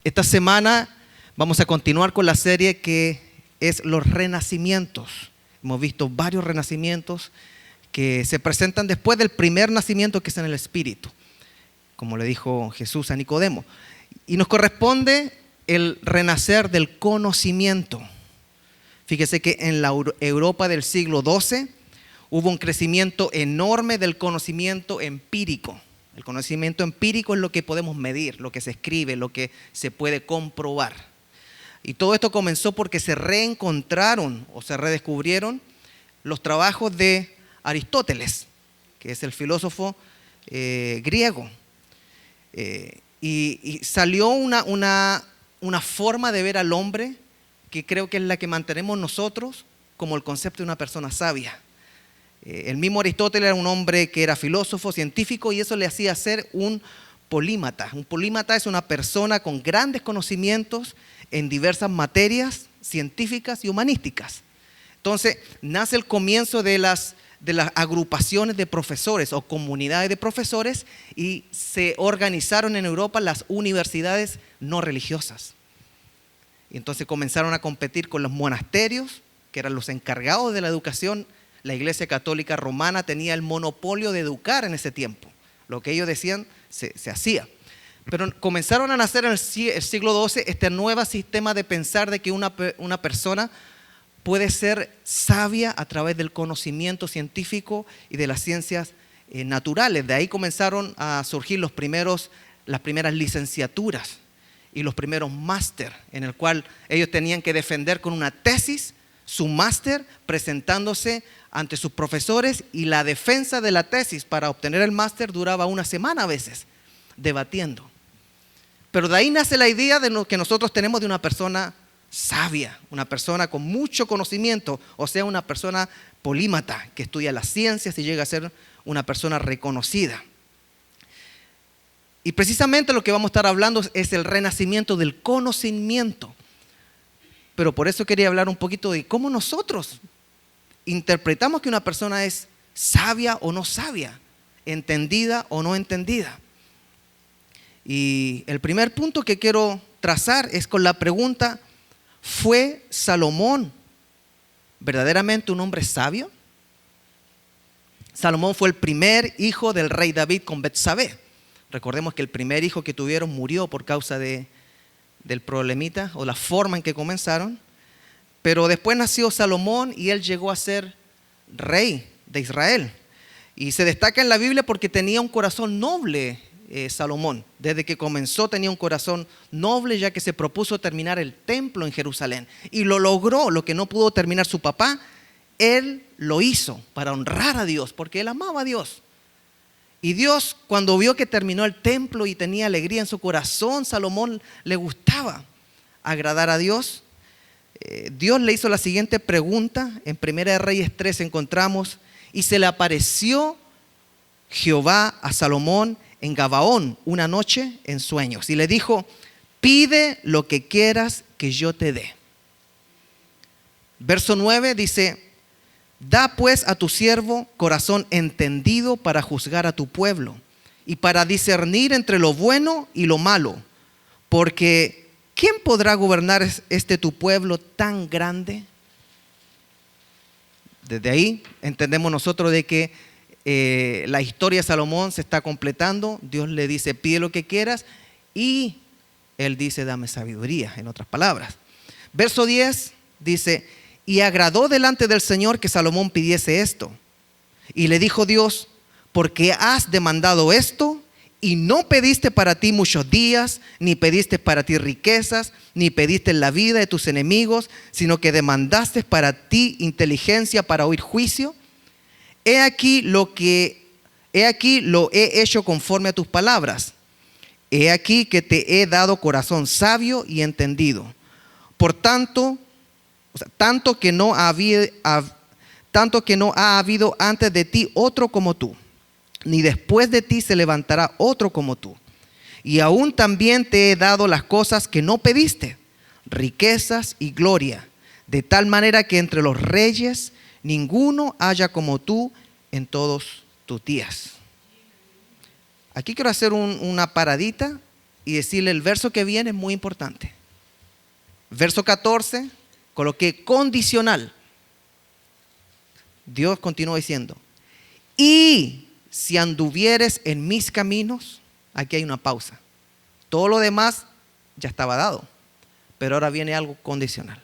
Esta semana vamos a continuar con la serie que es los renacimientos. Hemos visto varios renacimientos que se presentan después del primer nacimiento, que es en el Espíritu, como le dijo Jesús a Nicodemo. Y nos corresponde el renacer del conocimiento. Fíjese que en la Europa del siglo XII hubo un crecimiento enorme del conocimiento empírico. El conocimiento empírico es lo que podemos medir, lo que se escribe, lo que se puede comprobar. Y todo esto comenzó porque se reencontraron o se redescubrieron los trabajos de Aristóteles, que es el filósofo griego. Y salió una forma de ver al hombre que creo que es la que mantenemos nosotros como el concepto de una persona sabia. El mismo Aristóteles era un hombre que era filósofo, científico, y eso le hacía ser un polímata. Un polímata es una persona con grandes conocimientos en diversas materias científicas y humanísticas. Entonces, nace el comienzo de las agrupaciones de profesores o comunidades de profesores, y se organizaron en Europa las universidades no religiosas. Y entonces comenzaron a competir con los monasterios, que eran los encargados de la educación. La Iglesia Católica Romana tenía el monopolio de educar en ese tiempo. Lo que ellos decían se hacía. Pero comenzaron a nacer en el siglo XII este nuevo sistema de pensar de que una persona puede ser sabia a través del conocimiento científico y de las ciencias naturales. De ahí comenzaron a surgir las primeras licenciaturas y los primeros máster, en el cual ellos tenían que defender con una tesis su máster, presentándose ante sus profesores, y la defensa de la tesis para obtener el máster duraba una semana a veces, debatiendo. Pero de ahí nace la idea de lo que nosotros tenemos de una persona sabia, una persona con mucho conocimiento, o sea, una persona polímata que estudia las ciencias y llega a ser una persona reconocida. Y precisamente lo que vamos a estar hablando es el renacimiento del conocimiento. Pero por eso quería hablar un poquito de cómo nosotros interpretamos que una persona es sabia o no sabia, entendida o no entendida. Y el primer punto que quiero trazar es con la pregunta: ¿fue Salomón verdaderamente un hombre sabio? Salomón fue el primer hijo del rey David con Betsabé. Recordemos que el primer hijo que tuvieron murió por causa del problemita o la forma en que comenzaron. Pero después nació Salomón y él llegó a ser rey de Israel. Y se destaca en la Biblia porque tenía un corazón noble. Salomón, desde que comenzó, tenía un corazón noble, ya que se propuso terminar el templo en Jerusalén. Y lo logró. Lo que no pudo terminar su papá, él lo hizo para honrar a Dios, porque él amaba a Dios. Y Dios, cuando vio que terminó el templo y tenía alegría en su corazón, Salomón le gustaba agradar a Dios. Dios le hizo la siguiente pregunta. En Primera de Reyes 3 encontramos: y se le apareció Jehová a Salomón en Gabaón una noche en sueños, y le dijo: pide lo que quieras que yo te dé. Verso 9 dice: da pues a tu siervo corazón entendido para juzgar a tu pueblo y para discernir entre lo bueno y lo malo, porque ¿quién podrá gobernar tu pueblo tan grande? Desde ahí entendemos nosotros de que la historia de Salomón se está completando. Dios le dice: pide lo que quieras, y él dice: dame sabiduría, en otras palabras. Verso 10 dice: y agradó delante del Señor que Salomón pidiese esto. Y le dijo Dios: porque has demandado esto, y no pediste para ti muchos días, ni pediste para ti riquezas, ni pediste la vida de tus enemigos, sino que demandaste para ti inteligencia para oír juicio. He aquí lo he hecho conforme a tus palabras. He aquí que te he dado corazón sabio y entendido. Por tanto, tanto que no ha habido antes de ti otro como tú, ni después de ti se levantará otro como tú. Y aún también te he dado las cosas que no pediste, riquezas y gloria, de tal manera que entre los reyes ninguno haya como tú en todos tus días. Aquí quiero hacer una paradita y decirle el verso que viene es muy importante. Verso 14, coloqué condicional. Dios continúa diciendo, y si anduvieres en mis caminos, aquí hay una pausa. Todo lo demás ya estaba dado, pero ahora viene algo condicional.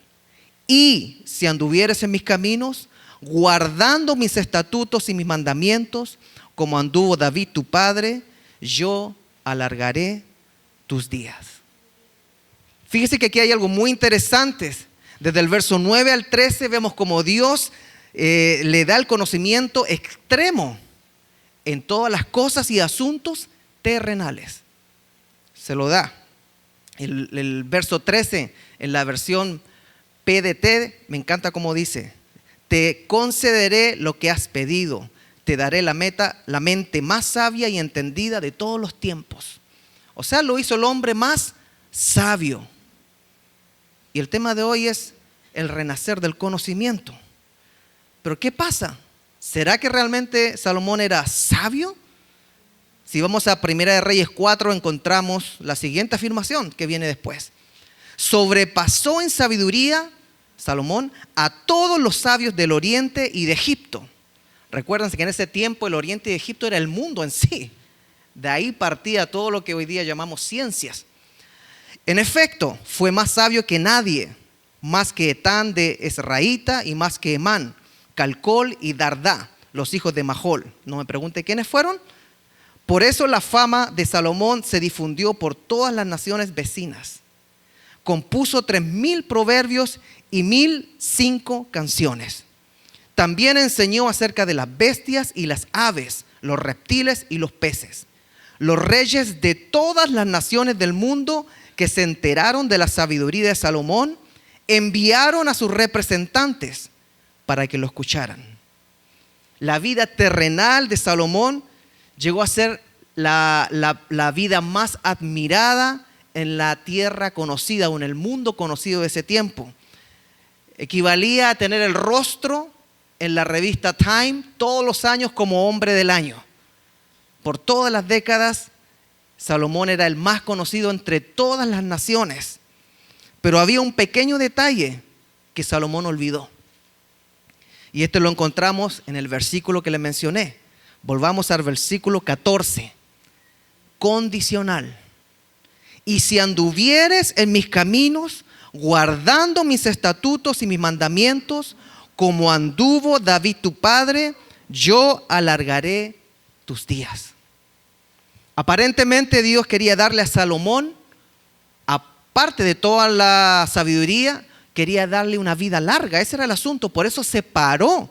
Y si anduvieres en mis caminos, guardando mis estatutos y mis mandamientos, como anduvo David tu padre, yo alargaré tus días. Fíjese que aquí hay algo muy interesante. Desde el verso 9 al 13 vemos como Dios le da el conocimiento extremo en todas las cosas y asuntos terrenales. Se lo da. El verso 13 en la versión PDT, me encanta como dice: te concederé lo que has pedido, te daré la mente más sabia y entendida de todos los tiempos. O sea, lo hizo el hombre más sabio. Y el tema de hoy es el renacer del conocimiento. Pero ¿qué pasa? ¿Será que realmente Salomón era sabio? Si vamos a Primera de Reyes 4, encontramos la siguiente afirmación que viene después. Sobrepasó en sabiduría Salomón a todos los sabios del Oriente y de Egipto. Recuérdense que en ese tiempo el Oriente y Egipto era el mundo en sí. De ahí partía todo lo que hoy día llamamos ciencias. En efecto, fue más sabio que nadie, más que Etán de Esraíta y más que Emán, Calcol y Dardá, los hijos de Mahol. No me pregunte quiénes fueron. Por eso la fama de Salomón se difundió por todas las naciones vecinas. Compuso 3000 proverbios y 1005 canciones. También enseñó acerca de las bestias y las aves, los reptiles y los peces. Los reyes de todas las naciones del mundo que se enteraron de la sabiduría de Salomón enviaron a sus representantes para que lo escucharan. La vida terrenal de Salomón llegó a ser la vida más admirada en la tierra conocida o en el mundo conocido de ese tiempo. Equivalía a tener el rostro en la revista Time todos los años como hombre del año. Por todas las décadas, Salomón era el más conocido entre todas las naciones. Pero había un pequeño detalle que Salomón olvidó. Y esto lo encontramos en el versículo que le mencioné. Volvamos al versículo 14. Condicional. Y si anduvieres en mis caminos, guardando mis estatutos y mis mandamientos, como anduvo David tu padre, yo alargaré tus días. Aparentemente Dios quería darle a Salomón, aparte de toda la sabiduría, quería darle una vida larga. Ese era el asunto. Por eso separó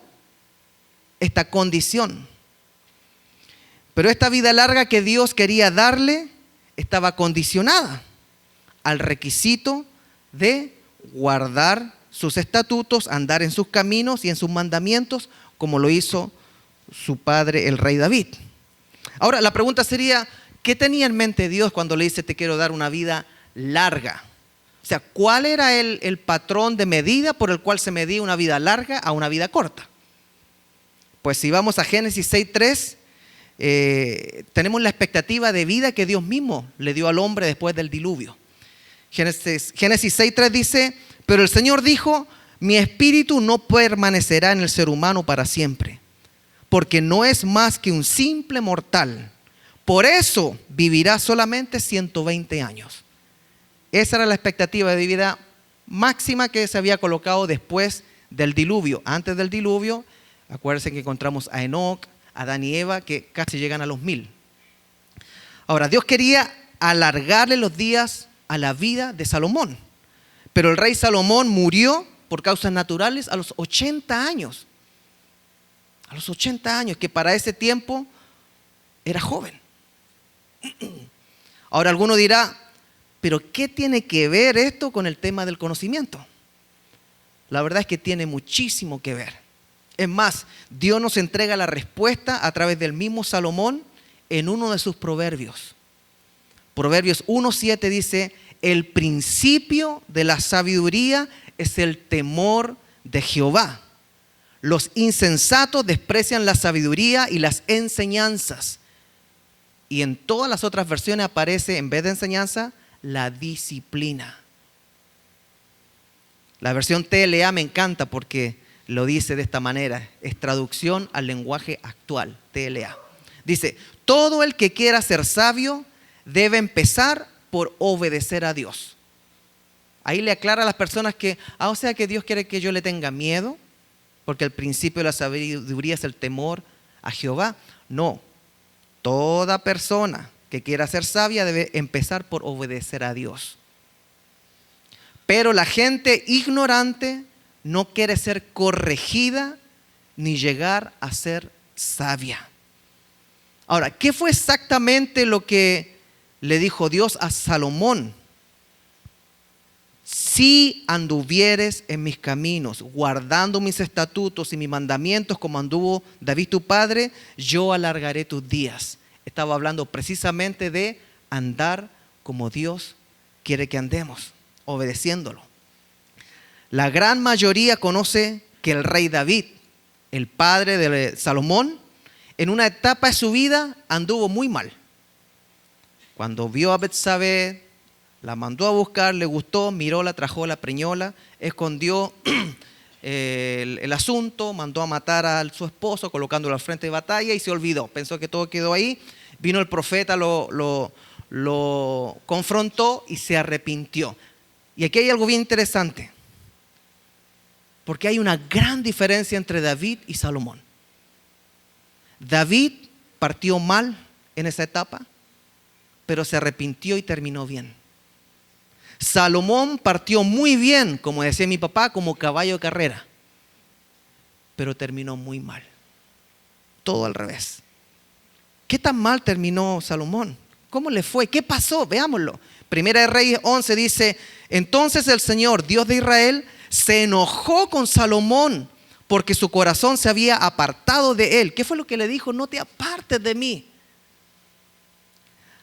esta condición. Pero esta vida larga que Dios quería darle estaba condicionada al requisito de guardar sus estatutos, andar en sus caminos y en sus mandamientos, como lo hizo su padre, el rey David. Ahora, la pregunta sería, ¿qué tenía en mente Dios cuando le dice te quiero dar una vida larga? O sea, ¿cuál era el patrón de medida por el cual se medía una vida larga a una vida corta? Pues si vamos a Génesis 6:3, tenemos la expectativa de vida que Dios mismo le dio al hombre después del diluvio. Génesis 6:3 dice, pero el Señor dijo, mi espíritu no permanecerá en el ser humano para siempre, porque no es más que un simple mortal. Por eso vivirá solamente 120 años. Esa era la expectativa de vida máxima que se había colocado después del diluvio. Antes del diluvio, acuérdense que encontramos a Enoc, Adán y Eva, que casi llegan a los 1000. Ahora, Dios quería alargarle los días a la vida de Salomón. Pero el rey Salomón murió por causas naturales a los 80 años. A los 80 años, que para ese tiempo era joven. Ahora alguno dirá, ¿pero qué tiene que ver esto con el tema del conocimiento? La verdad es que tiene muchísimo que ver. Es más, Dios nos entrega la respuesta a través del mismo Salomón en uno de sus proverbios. Proverbios 1:7 dice, el principio de la sabiduría es el temor de Jehová. Los insensatos desprecian la sabiduría y las enseñanzas Y en todas las otras versiones aparece, en vez de enseñanza, la disciplina. La versión TLA me encanta porque lo dice de esta manera. Es traducción al lenguaje actual, TLA. Dice, todo el que quiera ser sabio debe empezar por obedecer a Dios. Ahí le aclara a las personas que, o sea que Dios quiere que yo le tenga miedo, porque el principio de la sabiduría es el temor a Jehová. No, toda persona que quiera ser sabia debe empezar por obedecer a Dios. Pero la gente ignorante no quiere ser corregida ni llegar a ser sabia. Ahora, ¿qué fue exactamente lo que le dijo Dios a Salomón? Si anduvieres en mis caminos, guardando mis estatutos y mis mandamientos como anduvo David tu padre, yo alargaré tus días. Estaba hablando precisamente de andar como Dios quiere que andemos, obedeciéndolo. La gran mayoría conoce que el rey David, el padre de Salomón, en una etapa de su vida anduvo muy mal. Cuando vio a Betsabé, la mandó a buscar, le gustó, miróla, trajóla, preñóla, escondió el asunto, mandó a matar a su esposo colocándolo al frente de batalla y se olvidó. Pensó que todo quedó ahí. Vino el profeta, lo confrontó y se arrepintió. Y aquí hay algo bien interesante, porque hay una gran diferencia entre David y Salomón. David partió mal en esa etapa, pero se arrepintió y terminó bien. Salomón partió muy bien, como decía mi papá, como caballo de carrera, pero terminó muy mal. Todo al revés. ¿Qué tan mal terminó Salomón? ¿Cómo le fue? ¿Qué pasó? Veámoslo. Primera de Reyes 11 dice, entonces el Señor, Dios de Israel, se enojó con Salomón porque su corazón se había apartado de él. ¿Qué fue lo que le dijo? No te apartes de mí.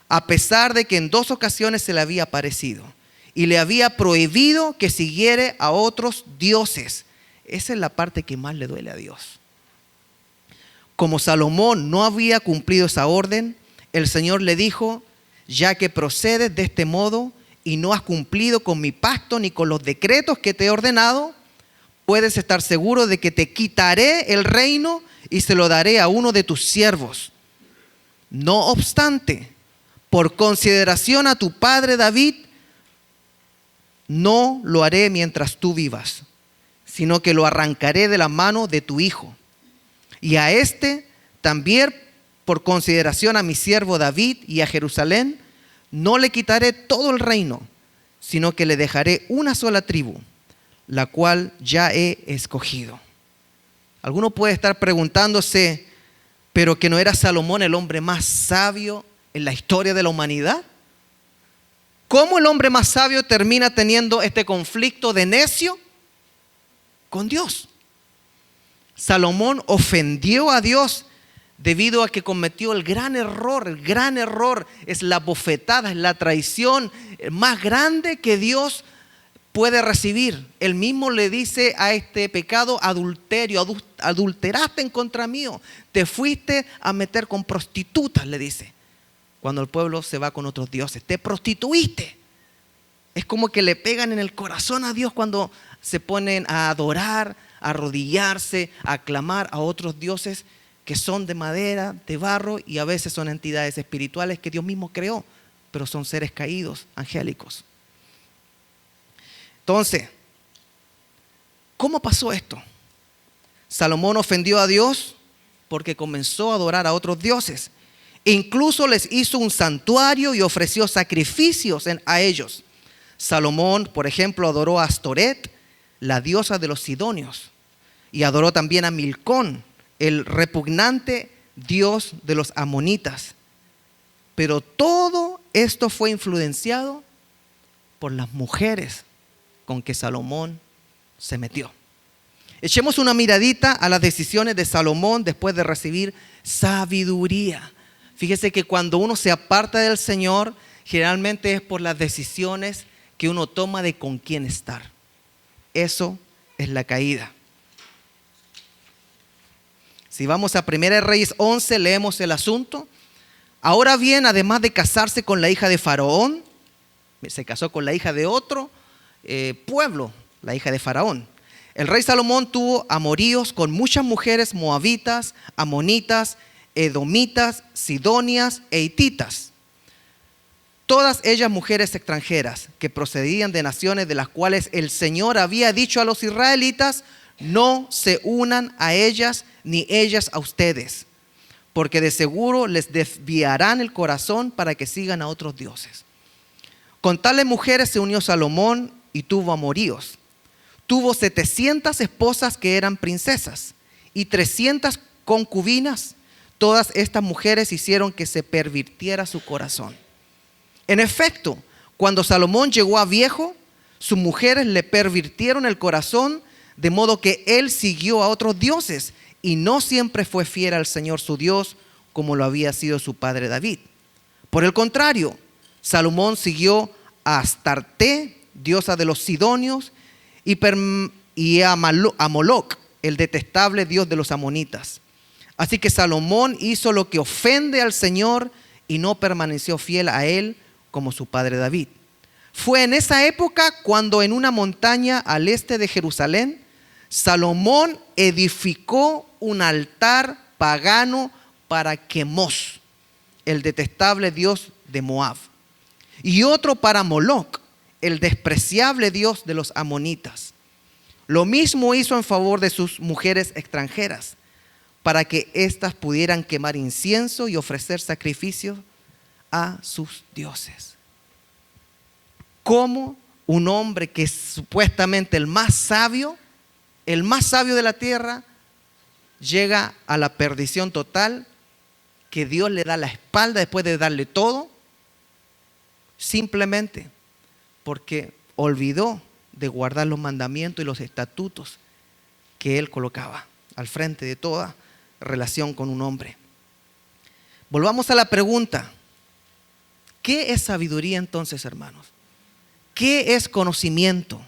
A pesar de que en 2 ocasiones se le había aparecido y le había prohibido que siguiere a otros dioses. Esa es la parte que más le duele a Dios. Como Salomón no había cumplido esa orden, el Señor le dijo, ya que procedes de este modo y no has cumplido con mi pacto ni con los decretos que te he ordenado, puedes estar seguro de que te quitaré el reino y se lo daré a uno de tus siervos. No obstante, por consideración a tu padre David, no lo haré mientras tú vivas, sino que lo arrancaré de la mano de tu hijo. Y a este también, por consideración a mi siervo David y a Jerusalén, no le quitaré todo el reino, sino que le dejaré una sola tribu, la cual ya he escogido. Alguno puede estar preguntándose, ¿pero que no era Salomón el hombre más sabio en la historia de la humanidad? ¿Cómo el hombre más sabio termina teniendo este conflicto de necio con Dios? Salomón ofendió a Dios debido a que cometió el gran error es la bofetada, es la traición más grande que Dios puede recibir. Él mismo le dice a este pecado adulterio, adulteraste en contra mío, te fuiste a meter con prostitutas, le dice. Cuando el pueblo se va con otros dioses, te prostituiste. Es como que le pegan en el corazón a Dios cuando se ponen a adorar, a arrodillarse, a clamar a otros dioses que son de madera, de barro y a veces son entidades espirituales que Dios mismo creó, pero son seres caídos, angélicos. Entonces, ¿cómo pasó esto? Salomón ofendió a Dios porque comenzó a adorar a otros dioses. Incluso les hizo un santuario y ofreció sacrificios a ellos. Salomón, por ejemplo, adoró a Astoret, la diosa de los sidonios, y adoró también a Milcón, el repugnante dios de los amonitas. Pero todo esto fue influenciado por las mujeres con que Salomón se metió. Echemos una miradita a las decisiones de Salomón después de recibir sabiduría. Fíjese que cuando uno se aparta del Señor, generalmente es por las decisiones que uno toma de con quién estar. Eso es la caída. Si vamos a 1 Reyes 11, leemos el asunto. Ahora bien, además de casarse con la hija de Faraón, se casó con la hija de otro pueblo, la hija de Faraón. El rey Salomón tuvo amoríos con muchas mujeres moabitas, amonitas, edomitas, sidonias e hititas. Todas ellas mujeres extranjeras que procedían de naciones de las cuales el Señor había dicho a los israelitas: no se unan a ellas ni ellas a ustedes, porque de seguro les desviarán el corazón para que sigan a otros dioses. Con tales mujeres se unió Salomón y tuvo amoríos. Tuvo 700 esposas que eran princesas y 300 concubinas. Todas estas mujeres hicieron que se pervirtiera su corazón. En efecto, cuando Salomón llegó a viejo, sus mujeres le pervirtieron el corazón, de modo que él siguió a otros dioses y no siempre fue fiel al Señor su Dios como lo había sido su padre David. Por el contrario, Salomón siguió a Astarte, diosa de los sidonios, y a Moloc, el detestable dios de los amonitas. Así que Salomón hizo lo que ofende al Señor y no permaneció fiel a él como su padre David. Fue en esa época cuando en una montaña al este de Jerusalén, Salomón edificó un altar pagano para Quemos, el detestable dios de Moab, y otro para Moloc, el despreciable dios de los amonitas. Lo mismo hizo en favor de sus mujeres extranjeras, para que éstas pudieran quemar incienso y ofrecer sacrificios a sus dioses. ¿Cómo un hombre que es supuestamente el más sabio de la tierra, llega a la perdición total, que Dios le da la espalda después de darle todo, simplemente porque olvidó de guardar los mandamientos y los estatutos que él colocaba al frente de toda relación con un hombre? Volvamos a la pregunta: ¿qué es sabiduría entonces, hermanos? ¿Qué es conocimiento?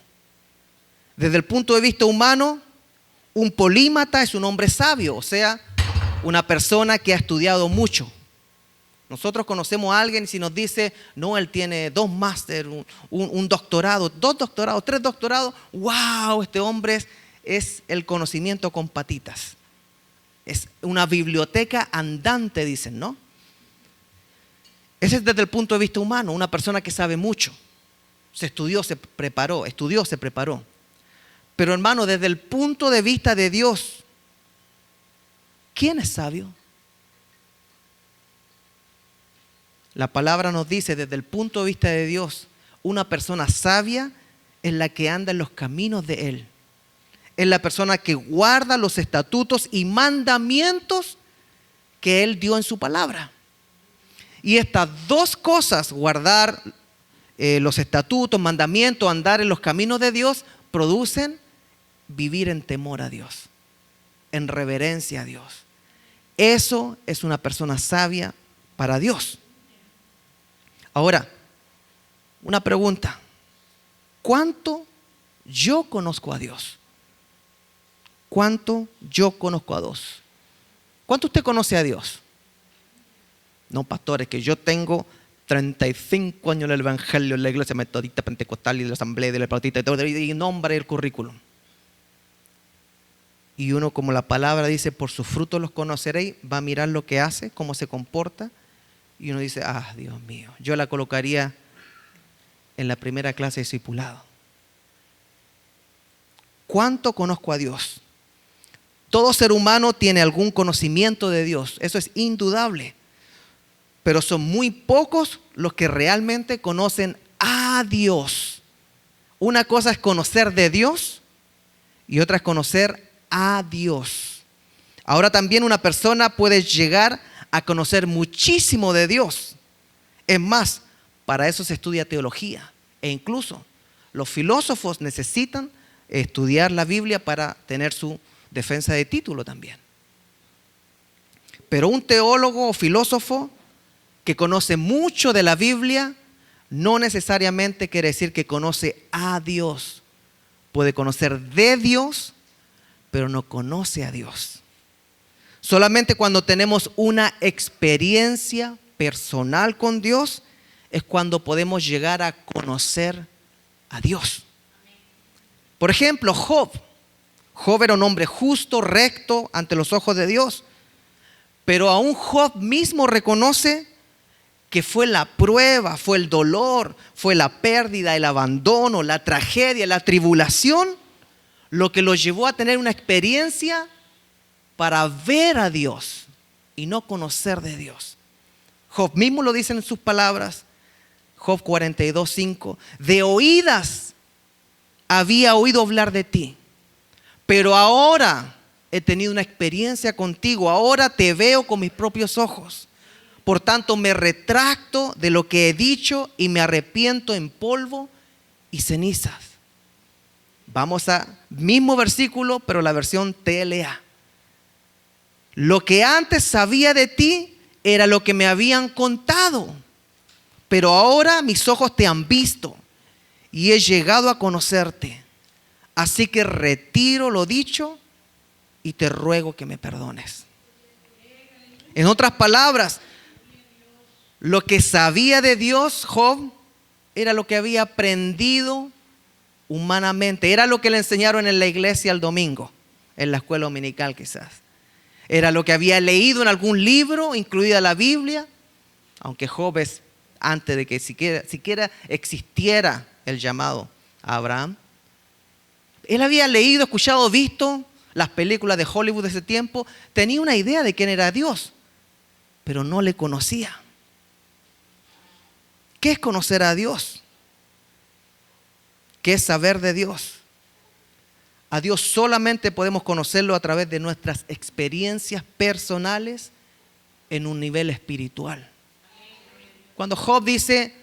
Desde el punto de vista humano, un polímata es un hombre sabio, o sea, una persona que ha estudiado mucho. Nosotros conocemos a alguien y si nos dice: no, él tiene 2 máster, un doctorado, 2 doctorados, 3 doctorados, wow, este hombre es el conocimiento con patitas. Es una biblioteca andante, dicen, ¿no? Ese es desde el punto de vista humano, una persona que sabe mucho. Se estudió, se preparó. Pero hermano, desde el punto de vista de Dios, ¿quién es sabio? La palabra nos dice, desde el punto de vista de Dios, una persona sabia es la que anda en los caminos de Él. Es la persona que guarda los estatutos y mandamientos que Él dio en su palabra. Y estas 2 cosas, guardar los estatutos, mandamientos, andar en los caminos de Dios, producen vivir en temor a Dios, en reverencia a Dios. Eso es una persona sabia para Dios. Ahora, una pregunta: ¿cuánto yo conozco a Dios? ¿Cuánto yo conozco a Dios? ¿Cuánto usted conoce a Dios? No, pastores, que yo tengo 35 años en el Evangelio, en la iglesia metodista, pentecostal y de la asamblea de la bautista y nombre el currículum. Y uno, como la palabra dice, por sus frutos los conoceréis, va a mirar lo que hace, cómo se comporta, y uno dice: Dios mío, yo la colocaría en la primera clase de discipulado. ¿Cuánto conozco a Dios? Todo ser humano tiene algún conocimiento de Dios, eso es indudable. Pero son muy pocos los que realmente conocen a Dios. Una cosa es conocer de Dios y otra es conocer a Dios. Ahora también una persona puede llegar a conocer muchísimo de Dios. Es más, para eso se estudia teología. E incluso los filósofos necesitan estudiar la Biblia para tener su defensa de título también. Pero un teólogo o filósofo que conoce mucho de la Biblia no necesariamente quiere decir que conoce a Dios. Puede conocer de Dios, pero no conoce a Dios. Solamente cuando tenemos una experiencia personal con Dios es cuando podemos llegar a conocer a Dios. Por ejemplo, Job. Job era un hombre justo, recto ante los ojos de Dios. Pero aún Job mismo reconoce que fue la prueba, fue el dolor, fue la pérdida, el abandono, la tragedia, la tribulación, lo que lo llevó a tener una experiencia para ver a Dios y no conocer de Dios. Job mismo lo dice en sus palabras, Job 42:5, de oídas había oído hablar de ti, pero ahora he tenido una experiencia contigo, ahora te veo con mis propios ojos. Por tanto, me retracto de lo que he dicho y me arrepiento en polvo y cenizas. Vamos a mismo versículo, pero la versión TLA. Lo que antes sabía de ti era lo que me habían contado, pero ahora mis ojos te han visto y he llegado a conocerte. Así que retiro lo dicho y te ruego que me perdones. En otras palabras, lo que sabía de Dios, Job, era lo que había aprendido humanamente. Era lo que le enseñaron en la iglesia el domingo, en la escuela dominical quizás. Era lo que había leído en algún libro, incluida la Biblia, aunque Job es antes de que siquiera existiera el llamado a Abraham. Él había leído, escuchado, visto las películas de Hollywood de ese tiempo, tenía una idea de quién era Dios, pero no le conocía. ¿Qué es conocer a Dios? ¿Qué es saber de Dios? A Dios solamente podemos conocerlo a través de nuestras experiencias personales en un nivel espiritual. Cuando Job dice,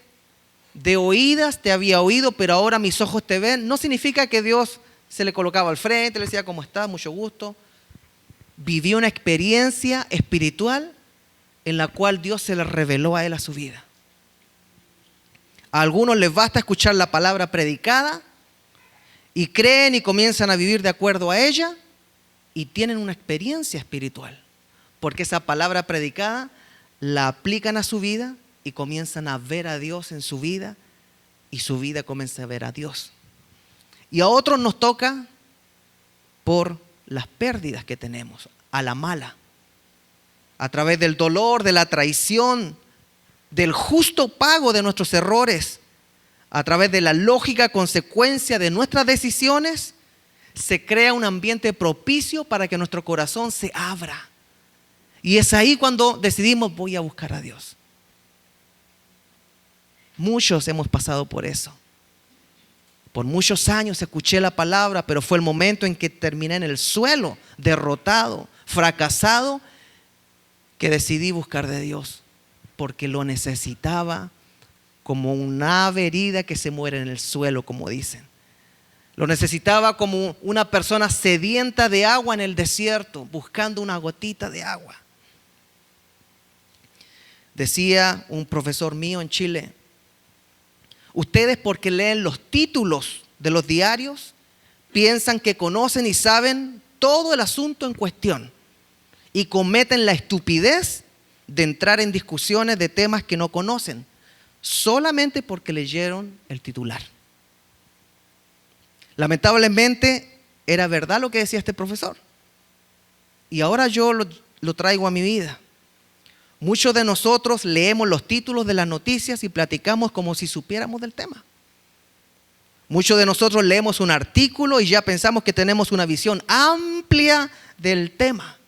de oídas te había oído, pero ahora mis ojos te ven, no significa que Dios se le colocaba al frente, le decía, ¿cómo estás? Mucho gusto. Vivió una experiencia espiritual en la cual Dios se le reveló a él a su vida. A algunos les basta escuchar la palabra predicada y creen y comienzan a vivir de acuerdo a ella y tienen una experiencia espiritual, porque esa palabra predicada la aplican a su vida y comienzan a ver a Dios en su vida y su vida comienza a ver a Dios. Y a otros nos toca por las pérdidas que tenemos, a la mala, a través del dolor, de la traición, del justo pago de nuestros errores, a través de la lógica consecuencia de nuestras decisiones, se crea un ambiente propicio para que nuestro corazón se abra. Y es ahí cuando decidimos, voy a buscar a Dios. Muchos hemos pasado por eso. Por muchos años escuché la palabra, pero fue el momento en que terminé en el suelo, derrotado, fracasado, que decidí buscar de Dios, porque lo necesitaba como una ave herida que se muere en el suelo, como dicen. Lo necesitaba como una persona sedienta de agua en el desierto, buscando una gotita de agua. Decía un profesor mío en Chile, ustedes porque leen los títulos de los diarios, piensan que conocen y saben todo el asunto en cuestión y cometen la estupidez de entrar en discusiones de temas que no conocen, solamente porque leyeron el titular. Lamentablemente era verdad lo que decía este profesor. Y ahora yo lo traigo a mi vida. Muchos de nosotros leemos los títulos de las noticias y platicamos como si supiéramos del tema. Muchos de nosotros leemos un artículo y ya pensamos que tenemos una visión amplia del tema.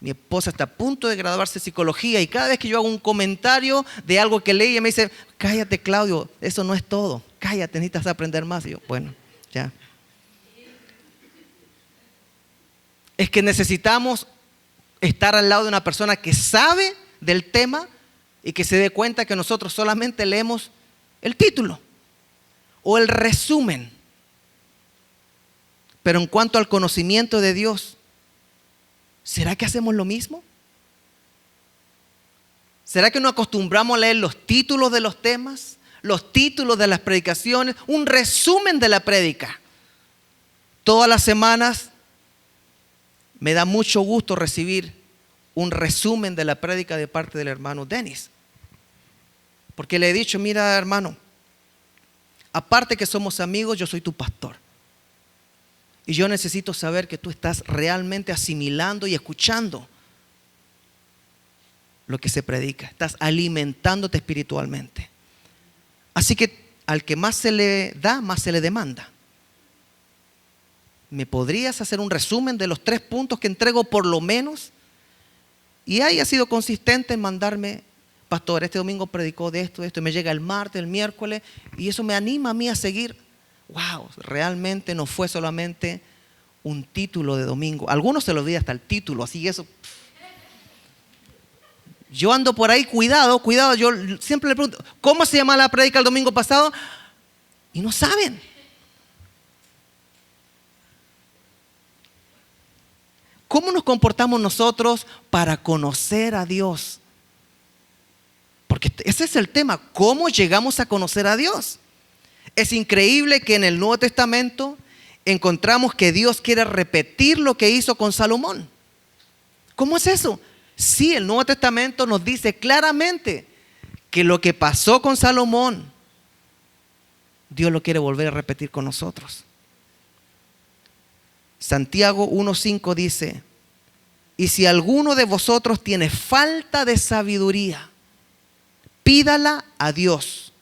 Mi esposa está a punto de graduarse en psicología y cada vez que yo hago un comentario de algo que leí, ella me dice, cállate Claudio, eso no es todo, cállate, necesitas aprender más. Y yo, bueno, ya. Es que necesitamos estar al lado de una persona que sabe del tema y que se dé cuenta que nosotros solamente leemos el título o el resumen. Pero en cuanto al conocimiento de Dios, ¿será que hacemos lo mismo? ¿Será que nos acostumbramos a leer los títulos de los temas, los títulos de las predicaciones, un resumen de la prédica? Todas las semanas me da mucho gusto recibir un resumen de la prédica de parte del hermano Dennis. Porque le he dicho, mira hermano, aparte que somos amigos, yo soy tu pastor. Y yo necesito saber que tú estás realmente asimilando y escuchando lo que se predica. Estás alimentándote espiritualmente. Así que al que más se le da, más se le demanda. ¿Me podrías hacer un resumen de los 3 puntos que entrego por lo menos? Y haya sido consistente en mandarme, pastor, este domingo predicó de esto, y me llega el martes, el miércoles, y eso me anima a mí a seguir. Wow, realmente no fue solamente un título de domingo. Algunos se lo di hasta el título, así eso. Yo ando por ahí, cuidado, yo siempre le pregunto, ¿cómo se llama la prédica el domingo pasado? Y no saben. ¿Cómo nos comportamos nosotros para conocer a Dios? Porque ese es el tema, ¿cómo llegamos a conocer a Dios? Es increíble que en el Nuevo Testamento encontramos que Dios quiere repetir lo que hizo con Salomón. ¿Cómo es eso? Sí, el Nuevo Testamento nos dice claramente que lo que pasó con Salomón, Dios lo quiere volver a repetir con nosotros. Santiago 1:5 dice, y si alguno de vosotros tiene falta de sabiduría, pídala a Dios,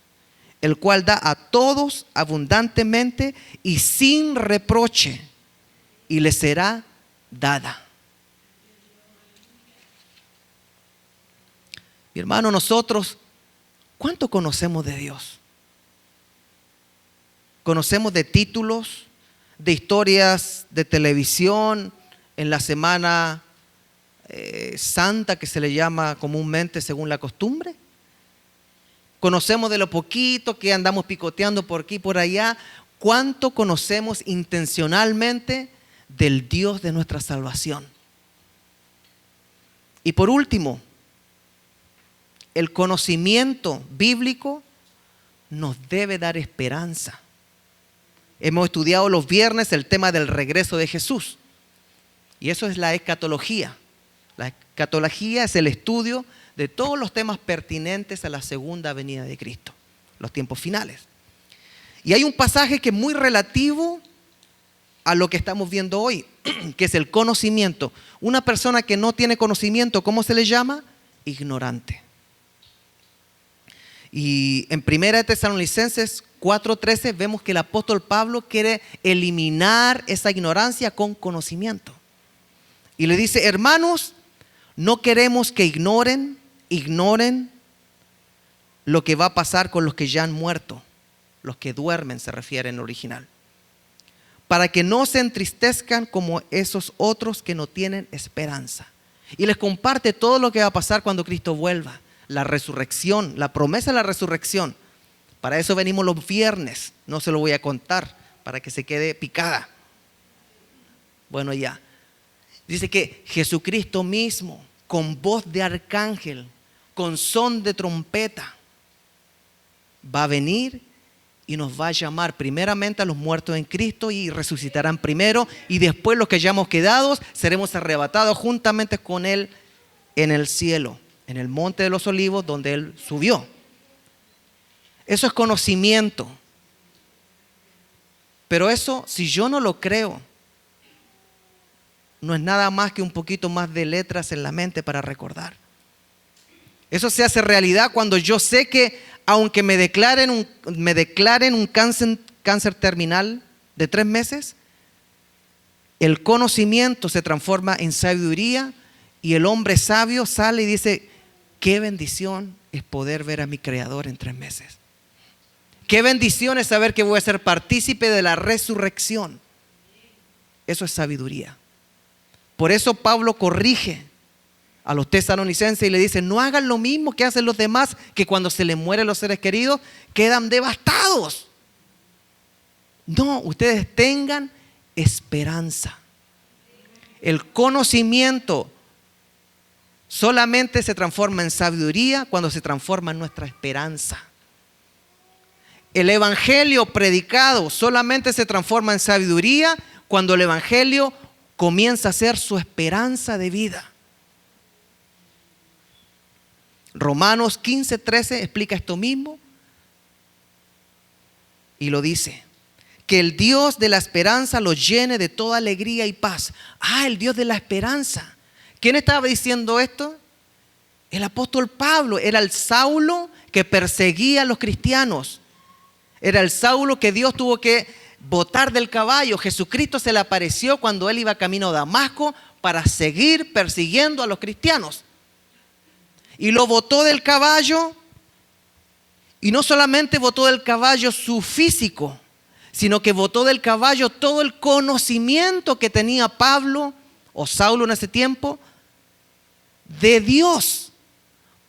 el cual da a todos abundantemente y sin reproche, y le será dada. Mi hermano, nosotros, ¿cuánto conocemos de Dios? Conocemos de títulos, de historias de televisión, en la semana santa que se le llama comúnmente según la costumbre. Conocemos de lo poquito que andamos picoteando por aquí y por allá. ¿Cuánto conocemos intencionalmente del Dios de nuestra salvación? Y por último, el conocimiento bíblico nos debe dar esperanza. Hemos estudiado los viernes el tema del regreso de Jesús. Y eso es la escatología. La escatología es el estudio de todos los temas pertinentes a la segunda venida de Cristo, los tiempos finales. Y hay un pasaje que es muy relativo a lo que estamos viendo hoy, que es el conocimiento. Una persona que no tiene conocimiento, ¿cómo se le llama? Ignorante. Y en 1 Tesalonicenses 4:13 vemos que el apóstol Pablo quiere eliminar esa ignorancia con conocimiento. Y le dice, hermanos, no queremos que ignoren lo que va a pasar con los que ya han muerto. Los que duermen se refiere en el original. Para que no se entristezcan como esos otros que no tienen esperanza. Y les comparte todo lo que va a pasar cuando Cristo vuelva. La resurrección, la promesa de la resurrección. Para eso venimos los viernes. No se lo voy a contar para que se quede picada. Bueno, ya. Dice que Jesucristo mismo, con voz de arcángel, con son de trompeta, va a venir y nos va a llamar primeramente a los muertos en Cristo y resucitarán primero, y después los que hayamos quedado seremos arrebatados juntamente con Él en el cielo, en el monte de los olivos donde Él subió. Eso es conocimiento. Pero eso, si yo no lo creo, no es nada más que un poquito más de letras en la mente para recordar. Eso se hace realidad cuando yo sé que aunque me declaren un cáncer terminal de 3 meses, el conocimiento se transforma en sabiduría y el hombre sabio sale y dice, qué bendición es poder ver a mi Creador en 3 meses. Qué bendición es saber que voy a ser partícipe de la resurrección. Eso es sabiduría. Por eso Pablo corrige a los tesalonicenses y le dice, no hagan lo mismo que hacen los demás, que cuando se les mueren los seres queridos quedan devastados. No, ustedes tengan esperanza. El conocimiento solamente se transforma en sabiduría cuando se transforma en nuestra esperanza. El evangelio predicado solamente se transforma en sabiduría cuando el evangelio comienza a ser su esperanza de vida. Romanos 15:13 explica esto mismo y lo dice: que el Dios de la esperanza los llene de toda alegría y paz. El Dios de la esperanza. ¿Quién estaba diciendo esto? El apóstol Pablo. Era el Saulo que perseguía a los cristianos. Era el Saulo que Dios tuvo que botar del caballo. Jesucristo se le apareció cuando él iba camino a Damasco para seguir persiguiendo a los cristianos. Y lo botó del caballo. Y no solamente botó del caballo su físico, sino que botó del caballo todo el conocimiento que tenía Pablo o Saulo en ese tiempo de Dios.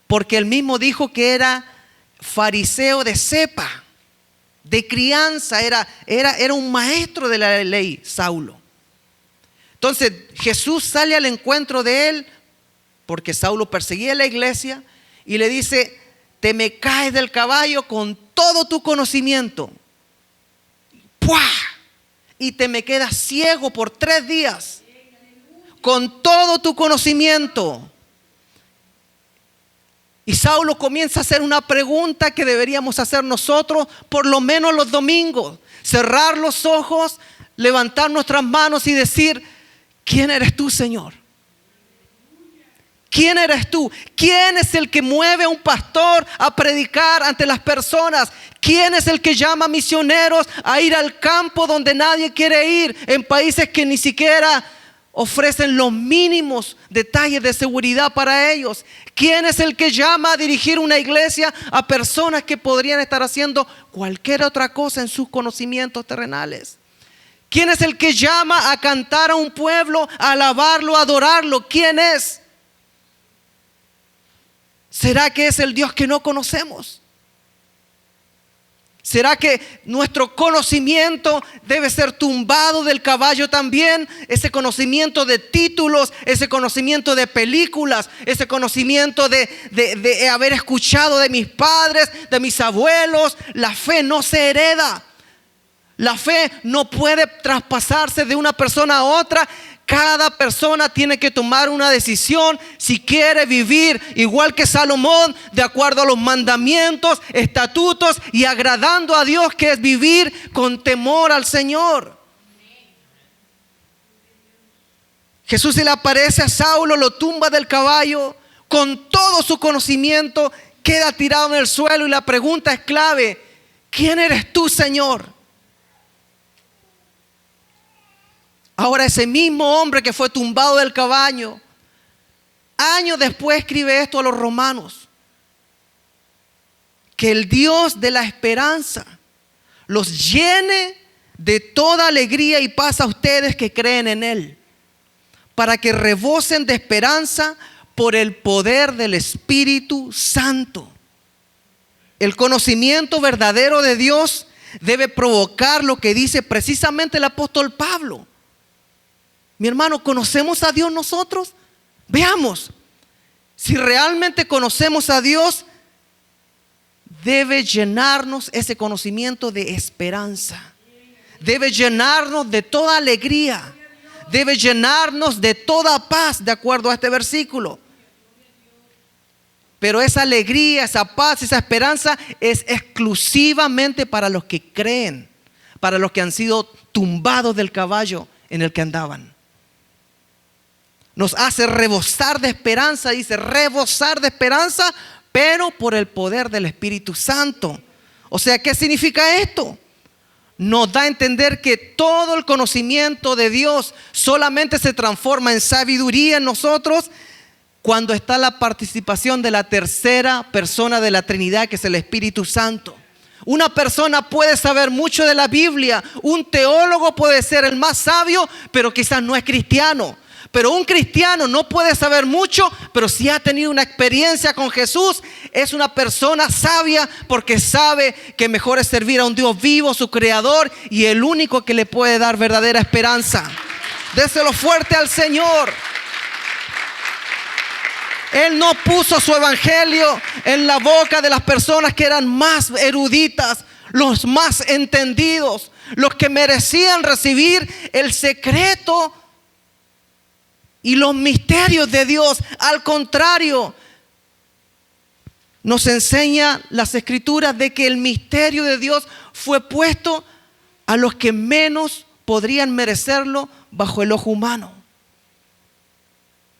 Porque él mismo dijo que era fariseo de cepa, de crianza, era un maestro de la ley, Saulo. Entonces Jesús sale al encuentro de él, porque Saulo perseguía a la iglesia, y le dice: te me caes del caballo con todo tu conocimiento. ¡Puah! Y te me quedas ciego por 3 días con todo tu conocimiento. Y Saulo comienza a hacer una pregunta que deberíamos hacer nosotros por lo menos los domingos: cerrar los ojos, levantar nuestras manos y decir: ¿quién eres tú, Señor? ¿Quién eres tú? ¿Quién es el que mueve a un pastor a predicar ante las personas? ¿Quién es el que llama a misioneros a ir al campo donde nadie quiere ir, en países que ni siquiera ofrecen los mínimos detalles de seguridad para ellos? ¿Quién es el que llama a dirigir una iglesia a personas que podrían estar haciendo cualquier otra cosa en sus conocimientos terrenales? ¿Quién es el que llama a cantar a un pueblo, a alabarlo, a adorarlo? ¿Quién es? ¿Será que es el Dios que no conocemos? ¿Será que nuestro conocimiento debe ser tumbado del caballo también? Ese conocimiento de títulos, ese conocimiento de películas, ese conocimiento de haber escuchado de mis padres, de mis abuelos. La fe no se hereda. La fe no puede traspasarse de una persona a otra. Cada persona tiene que tomar una decisión si quiere vivir igual que Salomón, de acuerdo a los mandamientos, estatutos y agradando a Dios, que es vivir con temor al Señor. Jesús se le aparece a Saulo, lo tumba del caballo, con todo su conocimiento, queda tirado en el suelo y la pregunta es clave: ¿quién eres tú, Señor? Ahora ese mismo hombre que fue tumbado del caballo, años después escribe esto a los romanos: que el Dios de la esperanza los llene de toda alegría y paz a ustedes que creen en Él, para que rebosen de esperanza por el poder del Espíritu Santo. El conocimiento verdadero de Dios debe provocar lo que dice precisamente el apóstol Pablo. Mi hermano, ¿conocemos a Dios nosotros? Veamos. Si realmente conocemos a Dios, debe llenarnos ese conocimiento de esperanza. Debe llenarnos de toda alegría. Debe llenarnos de toda paz, de acuerdo a este versículo. Pero esa alegría, esa paz, esa esperanza es exclusivamente para los que creen, para los que han sido tumbados del caballo en el que andaban. Nos hace rebosar de esperanza, dice, rebosar de esperanza, pero por el poder del Espíritu Santo. O sea, ¿qué significa esto? Nos da a entender que todo el conocimiento de Dios solamente se transforma en sabiduría en nosotros cuando está la participación de la tercera persona de la Trinidad, que es el Espíritu Santo. Una persona puede saber mucho de la Biblia, un teólogo puede ser el más sabio, pero quizás no es cristiano. Pero un cristiano no puede saber mucho, pero si ha tenido una experiencia con Jesús, es una persona sabia, porque sabe que mejor es servir a un Dios vivo, su creador, y el único que le puede dar verdadera esperanza. Déselo fuerte al Señor. Él no puso su evangelio en la boca de las personas que eran más eruditas, los más entendidos, los que merecían recibir el secreto y los misterios de Dios. Al contrario, nos enseña las Escrituras de que el misterio de Dios fue puesto a los que menos podrían merecerlo bajo el ojo humano.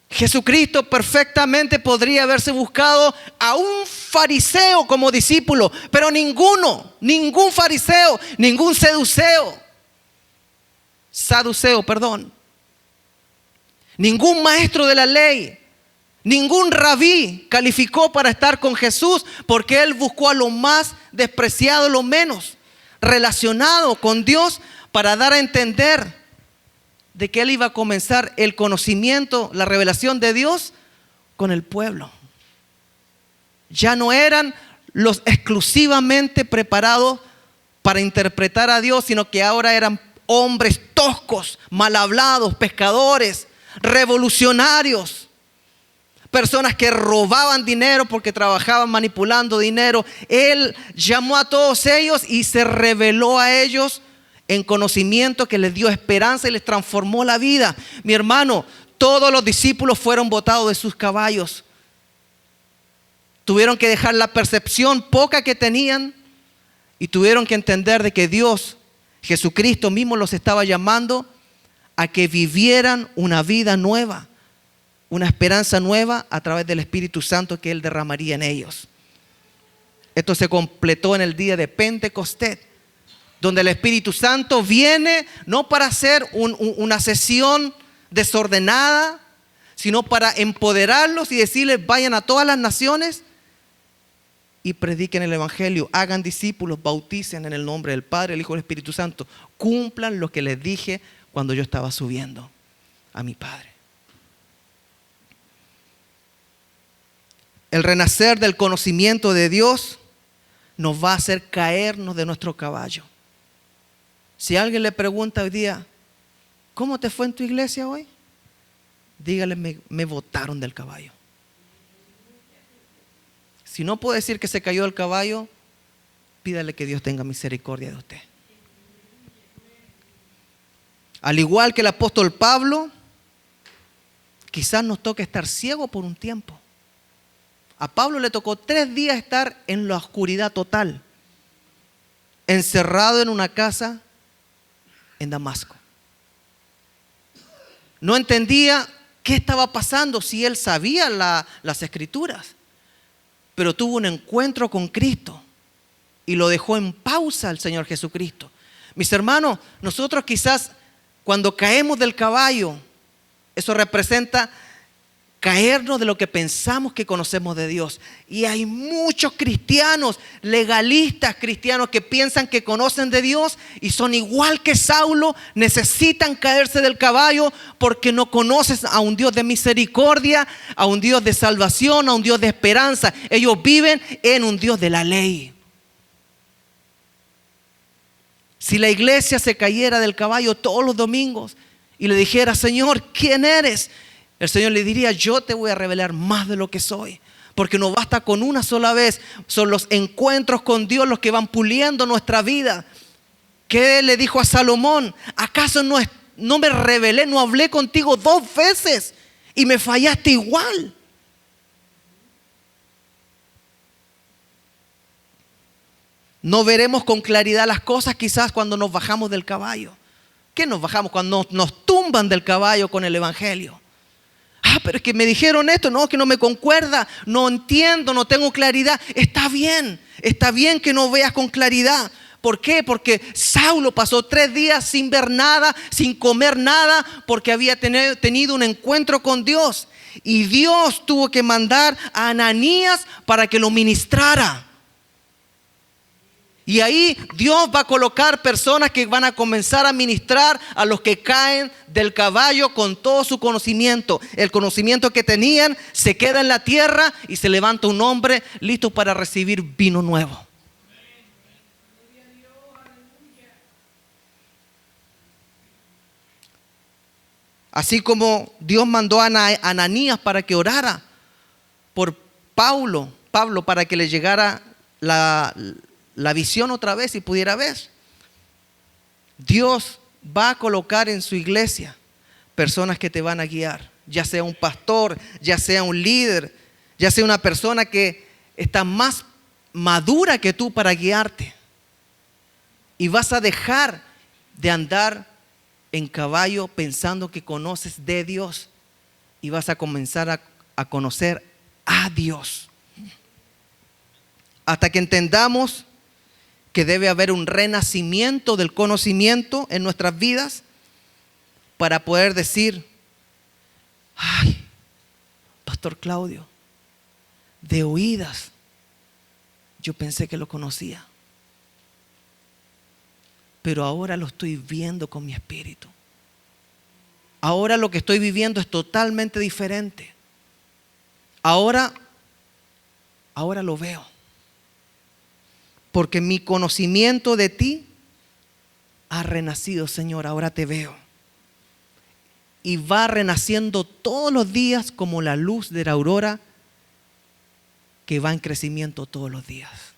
Jesucristo perfectamente podría haberse buscado a un fariseo como discípulo, pero ningún fariseo, ningún saduceo, ningún maestro de la ley, ningún rabí calificó para estar con Jesús, porque él buscó a lo más despreciado, lo menos relacionado con Dios, para dar a entender de que él iba a comenzar el conocimiento, la revelación de Dios con el pueblo. Ya no eran los exclusivamente preparados para interpretar a Dios, sino que ahora eran hombres toscos, mal hablados, pescadores, revolucionarios, personas que robaban dinero porque trabajaban manipulando dinero. Él llamó a todos ellos y se reveló a ellos en conocimiento que les dio esperanza y les transformó la vida. Mi hermano, todos los discípulos fueron botados de sus caballos. Tuvieron que dejar la percepción poca que tenían y tuvieron que entender de que Dios, Jesucristo mismo, los estaba llamando a que vivieran una vida nueva, una esperanza nueva a través del Espíritu Santo que Él derramaría en ellos. Esto se completó en el día de Pentecostés, donde el Espíritu Santo viene no para hacer una sesión desordenada, sino para empoderarlos y decirles: vayan a todas las naciones y prediquen el Evangelio, hagan discípulos, bauticen en el nombre del Padre, el Hijo y el Espíritu Santo. Cumplan lo que les dije cuando yo estaba subiendo a mi Padre. El renacer del conocimiento de Dios nos va a hacer caernos de nuestro caballo. Si alguien le pregunta hoy día: ¿cómo te fue en tu iglesia hoy? Dígale: me botaron del caballo. Si no puede decir que se cayó del caballo, pídale que Dios tenga misericordia de usted. Al igual que el apóstol Pablo, quizás nos toque estar ciego por un tiempo. A Pablo le tocó 3 días estar en la oscuridad total, encerrado en una casa en Damasco. No entendía qué estaba pasando, si él sabía las Escrituras, pero tuvo un encuentro con Cristo y lo dejó en pausa el Señor Jesucristo. Mis hermanos, nosotros quizás cuando caemos del caballo, eso representa caernos de lo que pensamos que conocemos de Dios. Y hay muchos cristianos, legalistas cristianos, que piensan que conocen de Dios y son igual que Saulo, necesitan caerse del caballo porque no conoces a un Dios de misericordia, a un Dios de salvación, a un Dios de esperanza. Ellos viven en un Dios de la ley. Si la iglesia se cayera del caballo todos los domingos y le dijera: Señor, ¿quién eres?, el Señor le diría: yo te voy a revelar más de lo que soy. Porque no basta con una sola vez. Son los encuentros con Dios los que van puliendo nuestra vida. ¿Qué le dijo a Salomón? ¿Acaso no me revelé, no hablé contigo 2 veces y me fallaste igual? No veremos con claridad las cosas quizás cuando nos bajamos del caballo. ¿Qué nos bajamos? Cuando nos tumban del caballo con el Evangelio. Pero es que me dijeron esto, no, que no me concuerda, no entiendo, no tengo claridad. Está bien que no veas con claridad. ¿Por qué? Porque Saulo pasó 3 días sin ver nada, sin comer nada, porque había tenido un encuentro con Dios. Y Dios tuvo que mandar a Ananías para que lo ministrara. Y ahí Dios va a colocar personas que van a comenzar a ministrar a los que caen del caballo con todo su conocimiento. El conocimiento que tenían se queda en la tierra y se levanta un hombre listo para recibir vino nuevo. Así como Dios mandó a Ananías para que orara por Pablo para que le llegara la visión otra vez y pudiera ver. Dios va a colocar en su iglesia personas que te van a guiar, ya sea un pastor, ya sea un líder, ya sea una persona que está más madura que tú para guiarte. Y vas a dejar de andar en caballo pensando que conoces de Dios y vas a comenzar a conocer a Dios. Hasta que entendamos que debe haber un renacimiento del conocimiento en nuestras vidas para poder decir: ay, Pastor Claudio, de oídas yo pensé que lo conocía, pero ahora lo estoy viendo con mi espíritu. Ahora lo que estoy viviendo es totalmente diferente. Ahora lo veo. Porque mi conocimiento de ti ha renacido, Señor. Ahora te veo. Y va renaciendo todos los días como la luz de la aurora que va en crecimiento todos los días.